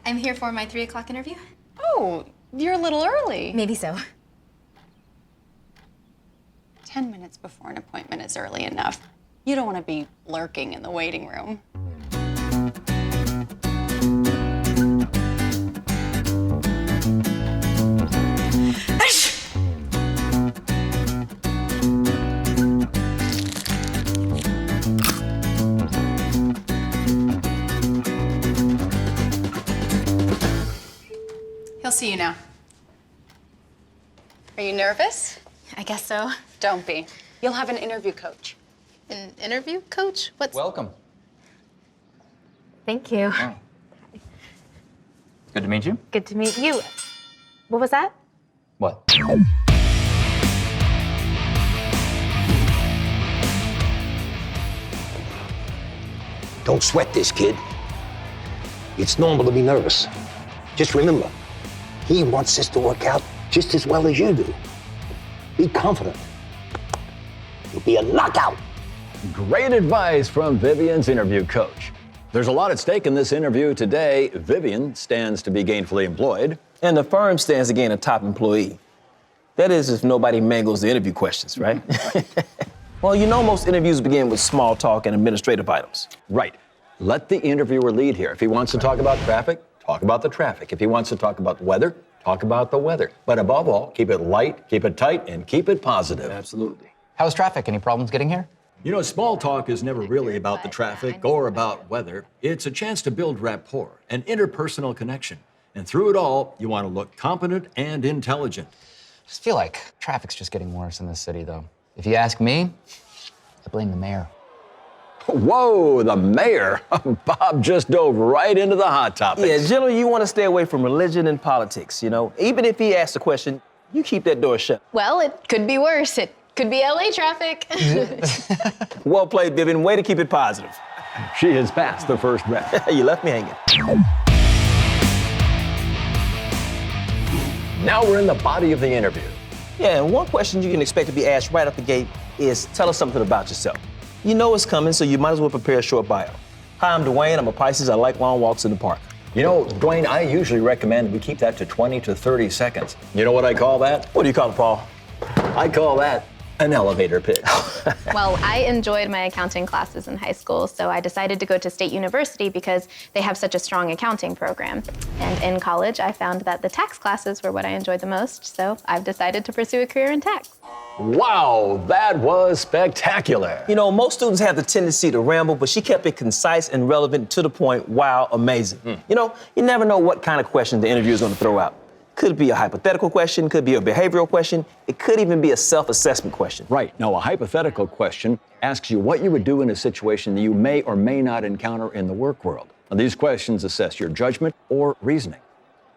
I'm here for my 3 o'clock interview. Oh, you're a little early. Maybe so. 10 minutes before an appointment is early enough. You don't want to be lurking in the waiting room. He'll see you now. Are you nervous? I guess so. Don't be. You'll have an interview coach. An interview coach? What's... Welcome. Thank you. Oh. Good to meet you. Good to meet you. What was that? What? Don't sweat this, kid. It's normal to be nervous. Just remember, he wants this to work out just as well as you do. Be confident. You'll be a knockout. Great advice from Vivian's interview coach. There's a lot at stake in this interview today. Vivian stands to be gainfully employed. And the firm stands to gain a top employee. That is, if nobody mangles the interview questions, right? Well, you know most interviews begin with small talk and administrative items. Right. Let the interviewer lead here. If he wants to talk about traffic, talk about the traffic. If he wants to talk about the weather, talk about the weather. But above all, keep it light, keep it tight, and keep it positive. Absolutely. How's traffic? Any problems getting here? You know, small talk is never really about the traffic or about weather. It's a chance to build rapport, an interpersonal connection. And through it all, you want to look competent and intelligent. I just feel like traffic's just getting worse in this city, though. If you ask me, I blame the mayor. Whoa, the mayor. Bob just dove right into the hot topics. Yeah, generally, you want to stay away from religion and politics, you know? Even if he asks a question, you keep that door shut. Well, it could be worse. It could be LA traffic. Well played, Vivian. Way to keep it positive. She has passed the first round. You left me hanging. Now we're in the body of the interview. Yeah, and one question you can expect to be asked right out the gate is, tell us something about yourself. You know it's coming, so you might as well prepare a short bio. Hi, I'm Dwayne. I'm a Pisces. I like long walks in the park. You know, Dwayne, I usually recommend we keep that to 20 to 30 seconds. You know what I call that? What do you call it, Paul? I call that an elevator pitch. Well, I enjoyed my accounting classes in high school, so I decided to go to State University because they have such a strong accounting program. And in college, I found that the tax classes were what I enjoyed the most, so I've decided to pursue a career in tax. Wow, that was spectacular. You know, most students have the tendency to ramble, but she kept it concise and relevant to the point. Wow, amazing. You know, you never know what kind of question the interviewer is going to throw out. Could be a hypothetical question, could be a behavioral question, it could even be a self-assessment question. Right. Now, a hypothetical question asks you what you would do in a situation that you may or may not encounter in the work world. Now, these questions assess your judgment or reasoning.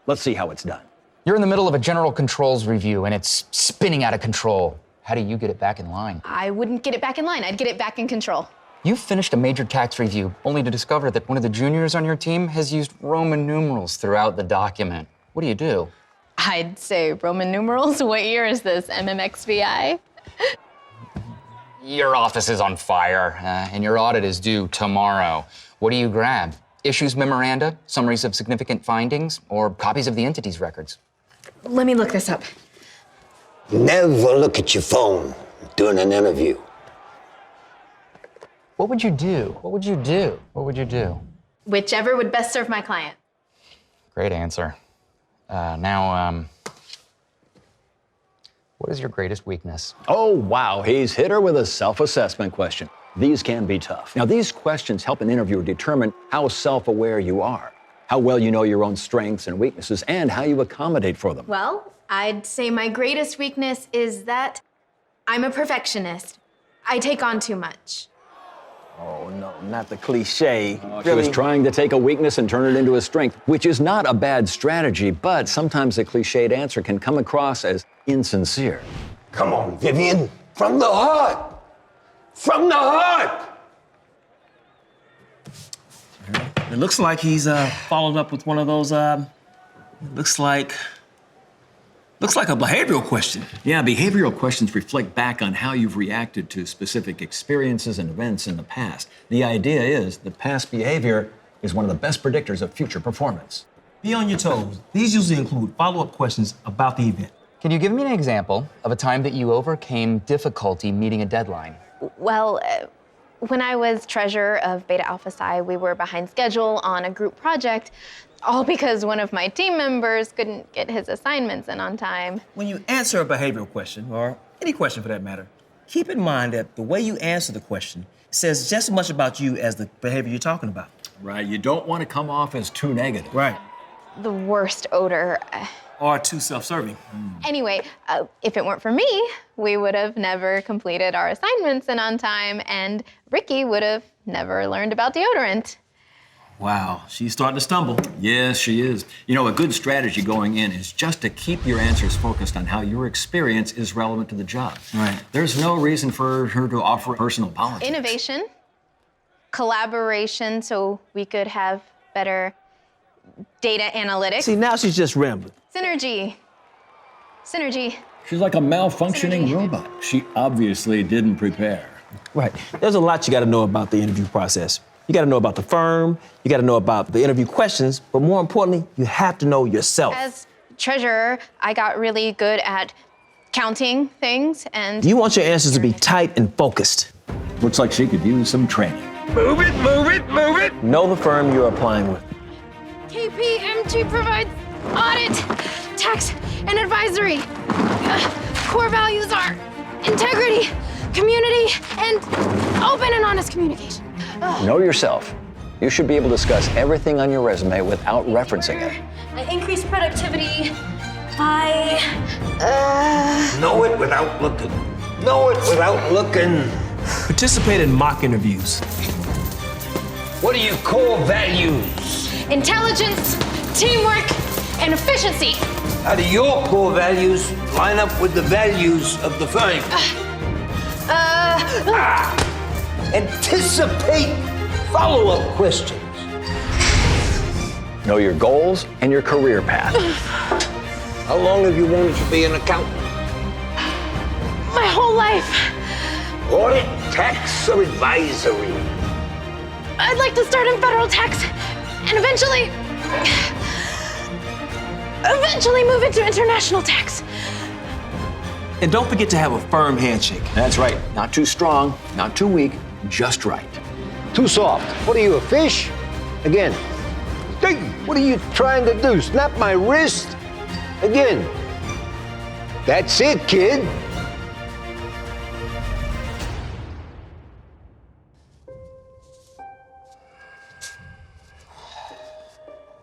Let's see how it's done. You're in the middle of a general controls review, and it's spinning out of control. How do you get it back in line? I wouldn't get it back in line. I'd get it back in control. You finished a major tax review, only to discover that one of the juniors on your team has used Roman numerals throughout the document. What do you do? I'd say Roman numerals. What year is this? MMXVI? Your office is on fire, and your audit is due tomorrow. What do you grab? Issues memoranda, summaries of significant findings, or copies of the entity's records? Let me look this up. Never look at your phone during an interview. What would you do? What would you do? What would you do? Whichever would best serve my client. Great answer. Now, what is your greatest weakness? Oh, wow, he's hit her with a self-assessment question. These can be tough. Now, these questions help an interviewer determine how self-aware you are, how well you know your own strengths and weaknesses, and how you accommodate for them. Well, I'd say my greatest weakness is that I'm a perfectionist. I take on too much. Oh, no, not the cliche. She was trying to take a weakness and turn it into a strength, which is not a bad strategy, but sometimes a cliched answer can come across as insincere. Come on, Vivian. From the heart. From the heart. It looks like he's followed up with one of those, looks like a behavioral question. Yeah, behavioral questions reflect back on how you've reacted to specific experiences and events in the past. The idea is that past behavior is one of the best predictors of future performance. Be on your toes. These usually include follow-up questions about the event. Can you give me an example of a time that you overcame difficulty meeting a deadline? Well, when I was treasurer of Beta Alpha Psi, we were behind schedule on a group project, all because one of my team members couldn't get his assignments in on time. When you answer a behavioral question, or any question for that matter, keep in mind that the way you answer the question says just as much about you as the behavior you're talking about. Right, you don't want to come off as too negative. Right. The worst odor. Or too self-serving. Anyway, if it weren't for me, we would have never completed our assignments in on time, and Ricky would have never learned about deodorant. Wow, she's starting to stumble. Yes, she is. You know, a good strategy going in is just to keep your answers focused on how your experience is relevant to the job. Right. There's no reason for her to offer personal politics. Innovation, collaboration, so we could have better data analytics. See, now she's just rambling. Synergy. She's like a malfunctioning Synergy. robot. She obviously didn't prepare. Right. There's a lot you got to know about the interview process. You got to know about the firm, you got to know about the interview questions, but more importantly, you have to know yourself. As treasurer, I got really good at counting things and... You want your answers to be tight and focused. Looks like she could use some training. Move it, move it, move it! Know the firm you're applying with. KPMG provides audit, tax, and advisory. Core values are integrity, community, and open and honest communication. Know yourself. You should be able to discuss everything on your resume without referencing it. Increase productivity by... Know it without looking. Know it without looking. Participate in mock interviews. What are your core values? Intelligence, teamwork, and efficiency. How do your core values line up with the values of the firm? Anticipate follow-up questions. Know your goals and your career path. How long have you wanted to be an accountant? My whole life. Audit, tax, or advisory? I'd like to start in federal tax and eventually move into international tax. And don't forget to have a firm handshake. That's right. Not too strong, not too weak, just right. Too soft. What are you, a fish? Again. Hey, what are you trying to do? Snap my wrist? Again. That's it, kid.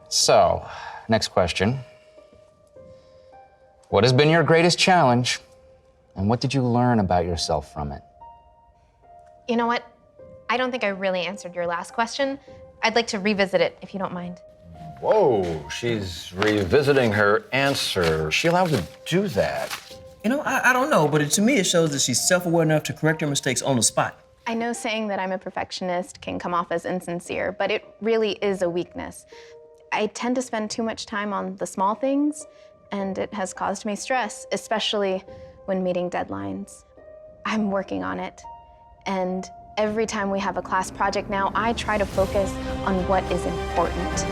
So, next question. What has been your greatest challenge, and what did you learn about yourself from it? You know what? I don't think I really answered your last question. I'd like to revisit it, if you don't mind. Whoa, she's revisiting her answer. Is she allowed to do that? You know, I don't know, but to me it shows that she's self-aware enough to correct her mistakes on the spot. I know saying that I'm a perfectionist can come off as insincere, but it really is a weakness. I tend to spend too much time on the small things, and it has caused me stress, especially when meeting deadlines. I'm working on it, and every time we have a class project now, I try to focus on what is important.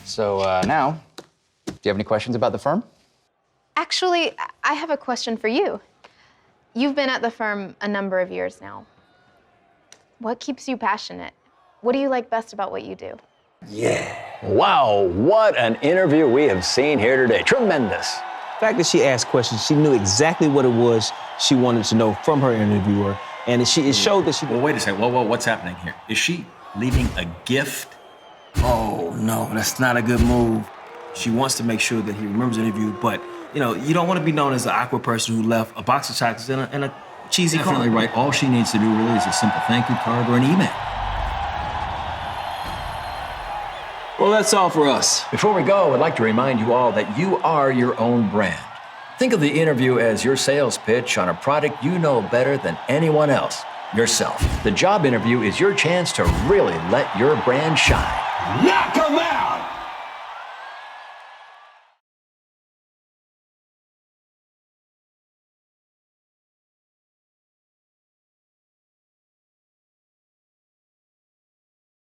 So now, do you have any questions about the firm? Actually, I have a question for you. You've been at the firm a number of years now. What keeps you passionate? What do you like best about what you do? Wow, what an interview we have seen here today. Tremendous. The fact that she asked questions, she knew exactly what it was she wanted to know from her interviewer, and it showed that she... Well, wait a second. Whoa, what's happening here? Is she leaving a gift? Oh, no, that's not a good move. She wants to make sure that he remembers the interview, but, you know, you don't want to be known as the awkward person who left a box of chocolates and a cheesy Definitely card. right. All she needs to do really is a simple thank you card or an email. Well, that's all for us. Before we go, I'd like to remind you all that you are your own brand. Think of the interview as your sales pitch on a product you know better than anyone else, yourself. The job interview is your chance to really let your brand shine. Knock him out!